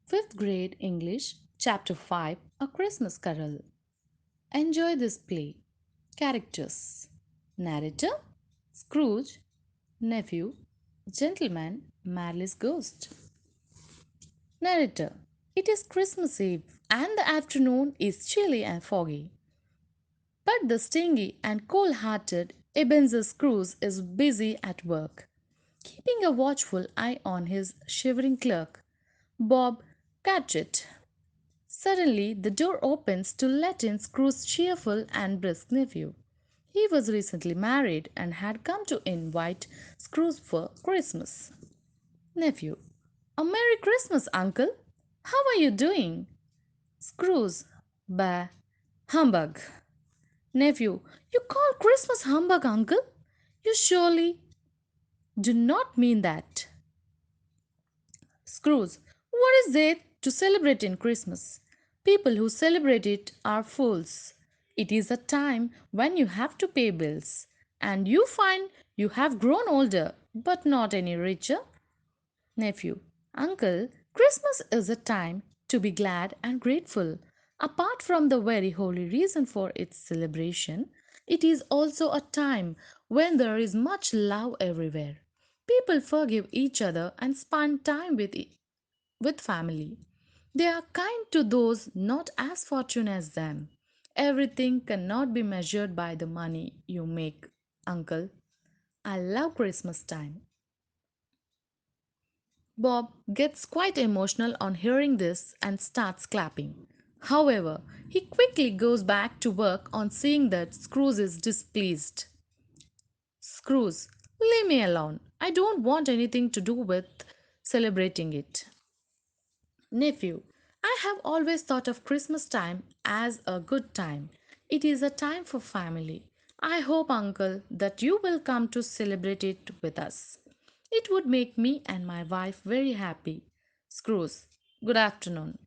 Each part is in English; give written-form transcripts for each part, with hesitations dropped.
Fifth grade English, Chapter 5 A Christmas Carol. Enjoy this play. Characters: Narrator, Scrooge, Nephew, Gentleman, Marley's Ghost. Narrator: It is Christmas Eve and the afternoon is chilly and foggy. But the stingy and cold hearted Ebenezer Scrooge is busy at work, keeping a watchful eye on his shivering clerk, Bob Cratchit. Suddenly, the door opens to let in Scrooge's cheerful and brisk nephew. He was recently married and had come to invite Scrooge for Christmas. Nephew: A Merry Christmas, Uncle! How are you doing? Scrooge: Bah, humbug. Nephew: You call Christmas humbug, Uncle? You surely do not mean that. Screws. What is there to celebrate in Christmas? People who celebrate it are fools. It is a time when you have to pay bills, and you find you have grown older but not any richer. Nephew: Uncle, Christmas is a time to be glad and grateful. Apart from the very holy reason for its celebration, it is also a time when there is much love everywhere. People forgive each other and spend time with family. They are kind to those not as fortunate as them. Everything cannot be measured by the money you make, Uncle. I love Christmas time. Bob gets quite emotional on hearing this and starts clapping. However, he quickly goes back to work on seeing that Scrooge is displeased. Scrooge: Leave me alone. I don't want anything to do with celebrating it. Nephew: I have always thought of Christmas time as a good time. It is a time for family. I hope, Uncle, that you will come to celebrate it with us. It would make me and my wife very happy. Scrooge: Good afternoon.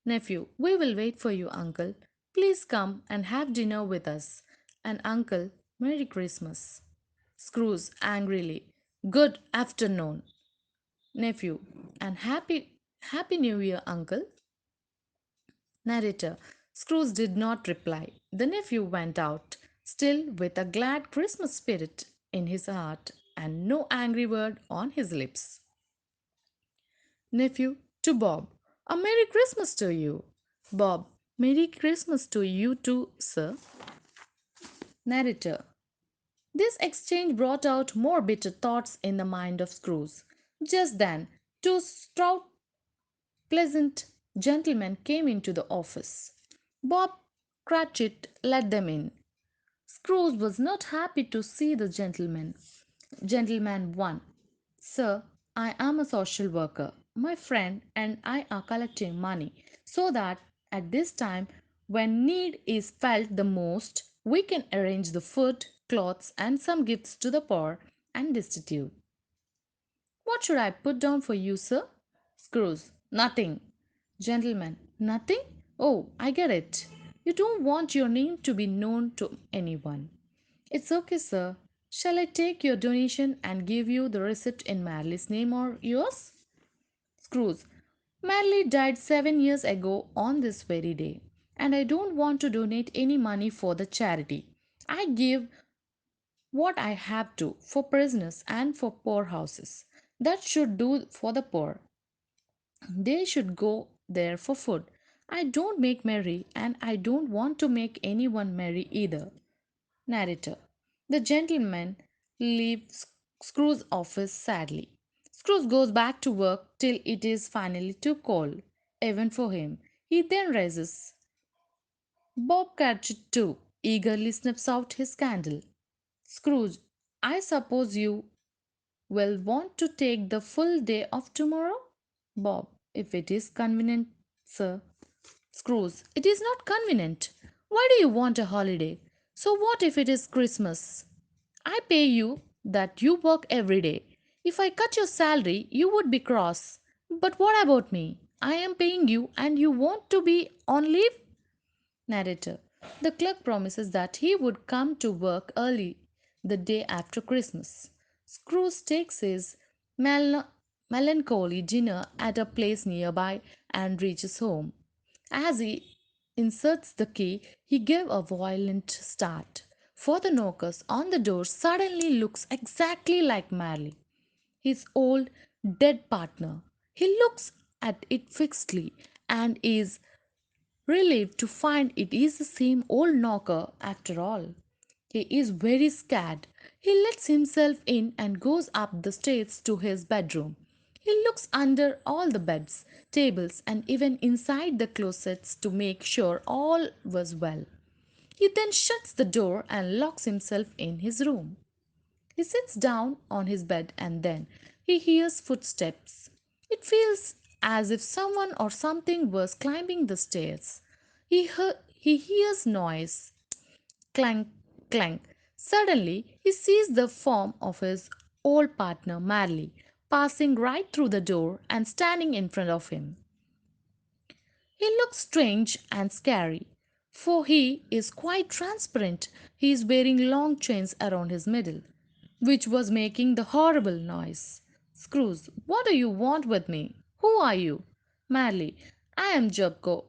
Nephew: We will wait for you, Uncle. Please come and have dinner with us. And Uncle, Merry Christmas. Scrooge angrily: Good afternoon. Nephew: And Happy New Year, Uncle. Narrator: Scrooge did not reply. The nephew went out, still with a glad Christmas spirit in his heart and no angry word on his lips. Nephew to Bob: A Merry Christmas to you. Bob: Merry Christmas to you too, sir. Narrator: This exchange brought out more bitter thoughts in the mind of Scrooge. Just then, two stout, pleasant gentlemen came into the office. Bob Cratchit let them in. Scrooge was not happy to see the gentleman. Gentleman 1: Sir, I am a social worker. My friend and I are collecting money so that at this time, when need is felt the most, we can arrange the food, clothes, and some gifts to the poor and destitute. What should I put down for you, sir? Scrooge: Nothing. Gentleman: Nothing? Oh, I get it. You don't want your name to be known to anyone. It's okay, sir. Shall I take your donation and give you the receipt in Marley's name or yours? Scrooge: Marley died 7 years ago on this very day, and I don't want to donate any money for the charity. I give what I have to for prisoners and for poorhouses. That should do for the poor. They should go there for food. I don't make merry, and I don't want to make anyone merry either. Narrator: The gentleman leaves Scrooge's office sadly. Scrooge goes back to work till it is finally too cold, even for him. He then rises. Bob Cratchit, too, eagerly sniffs out his candle. Scrooge: I suppose you will want to take the full day off tomorrow? Bob: If it is convenient, sir. Scrooge: It is not convenient. Why do you want a holiday? So what if it is Christmas? I pay you that you work every day. If I cut your salary, you would be cross. But what about me? I am paying you and you want to be on leave? Narrator: The clerk promises that he would come to work early the day after Christmas. Scrooge takes his mal- melancholy dinner at a place nearby and reaches home. As he inserts the key, he gave a violent start, for the knockers on the door suddenly looks exactly like Marley, his old dead partner. He looks at it fixedly and is relieved to find it is the same old knocker after all. He is very scared. He lets himself in and goes up the stairs to his bedroom. He looks under all the beds, tables, and even inside the closets to make sure all was well. He then shuts the door and locks himself in his room. He sits down on his bed and then he hears footsteps. It feels as if someone or something was climbing the stairs. He hears noise, clank, clank. Suddenly, he sees the form of his old partner Marley passing right through the door and standing in front of him. He looks strange and scary, for he is quite transparent. He is wearing long chains around his middle, which was making the horrible noise. Screws, what do you want with me? Who are you? Marley, I am Jacob.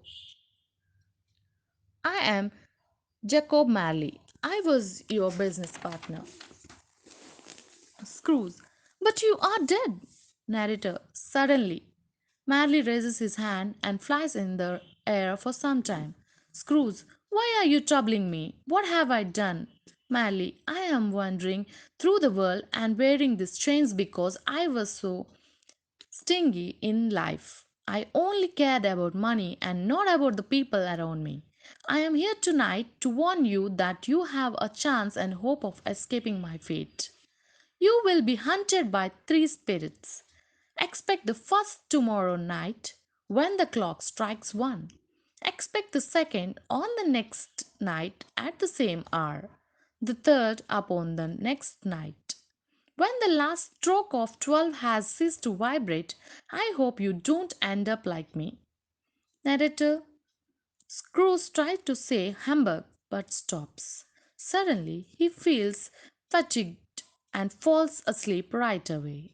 I am Jacob Marley. I was your business partner. Screws, but you are dead. Narrator, suddenly. Marley raises his hand and flies in the air for some time. Screws, why are you troubling me? What have I done? Marley, I am wandering through the world and wearing these chains because I was so stingy in life. I only cared about money and not about the people around me. I am here tonight to warn you that you have a chance and hope of escaping my fate. You will be hunted by three spirits. Expect the first tomorrow night when the clock strikes one. Expect the second on the next night at the same hour. The third upon the next night. When the last stroke of 12 has ceased to vibrate, I hope you don't end up like me. Narrator Scrooge tries to say Hamburg but stops. Suddenly, he feels fatigued and falls asleep right away.